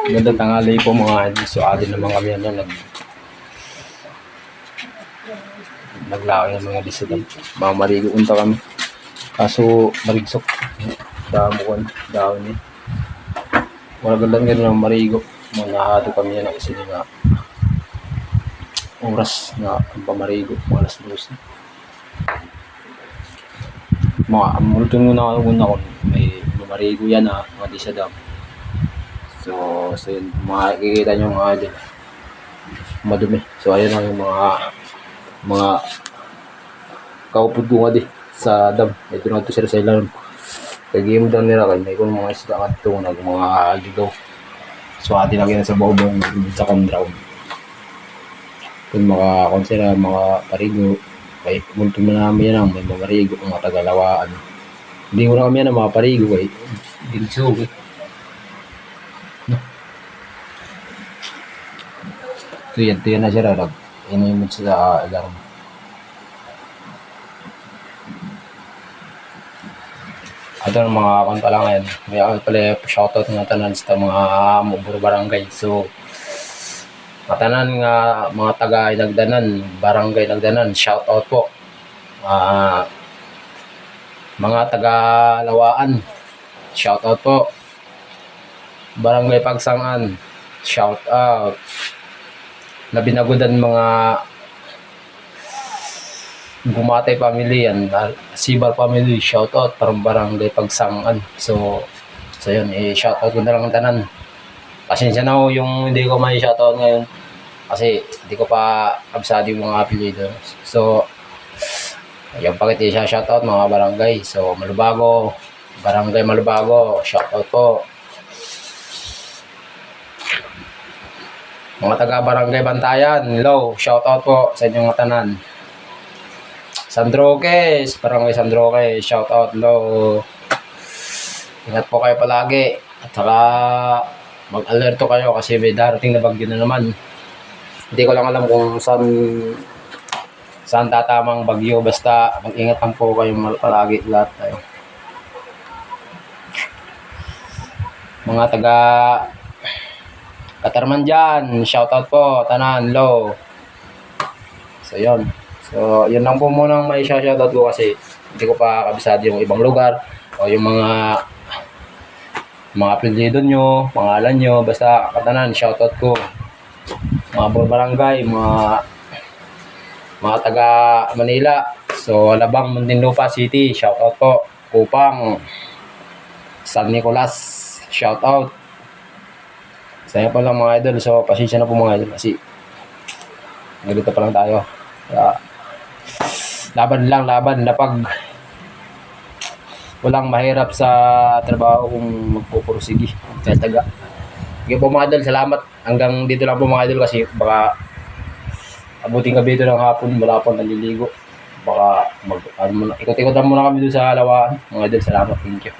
Ganda tanghali po mga idol. So adin naman kami naglaki ng mga disadam. Mga marigo unta kami. Kaso marigsok. Dahon niya. Wala ganda ng marigo. Mga nahato kami yan kasi nga oras na ang pamarigo. Mga alas 12. Mga multong una ko may marigo yan mga disadam. So yun, makikita nyo mga idol. Madumi. So ayun lang yung mga kaupod ko nga di sa dam. Ito na ito sila sa ilalim. Kagiyam daw nila kayo. May kung mga isda nga ito mga aligaw. So atin lang yan sa bawang sa kondraw. Kung makakonsera mga parigo. Kaya multo mo namin yan may mga parigo. Mga tagalawaan. Hindi ko na kami yan mga parigo. Kaya dinsog eh. Ito yan na siya ralag. Inimod sa alarm. Ito ang mga kanta lang ngayon. May ako pala shoutout nga tanan sa mga Mubur Barangay. So, matanan nga mga taga Inagdanan, Barangay Inagdanan, shoutout po. Mga taga Lawaan, shoutout po. Barangay Pagsangan, shoutout. Nabinagudan mga Gumatay family yan, Sibar family, shoutout from Barangay Pagsangan. So yun, shoutout ko na lang ang tanan. Pasensya na ho yung hindi ko may shoutout ngayon kasi hindi ko pa absado yung mga apelido. So yung pakit siya shoutout mga barangay. So Malubago, Barangay Malubago, shoutout po. Mga taga Barangay Bantayan, hello, shoutout po sa inyong mga tanan. San Roque, Barangay San Roque, shoutout, hello. Ingat po kayo palagi. At saka mag-alerto kayo kasi may darating na bagyo na naman. Hindi ko lang alam kung saan tatamang bagyo. Basta mag-ingat lang po kayo palagi lahat tayo. Mga taga Katarman dyan, shoutout po, tanan, hello. So yun. So yun lang po muna ang may shoutout ko kasi hindi ko pa kabisado yung ibang lugar o yung mga apelyido nyo, pangalan nyo, basta katanan, shoutout ko. Mga barangay, mga taga Manila. So Alabang, Muntinlupa City, shoutout po. Kupang, San Nicolas, shoutout. Saya pa lang mga idol, so pasensya na po mga idol kasi ganito pa lang tayo. Laban lapag walang mahirap sa trabaho kung magpupursigi kahit taga. Okay po mga idol, salamat. Hanggang dito lang po mga idol kasi baka abuting gabi ito ng hapon, wala pang naliligo. Baka ikot-ikotan muna kami doon sa Lawaan. Mga idol, salamat, thank you.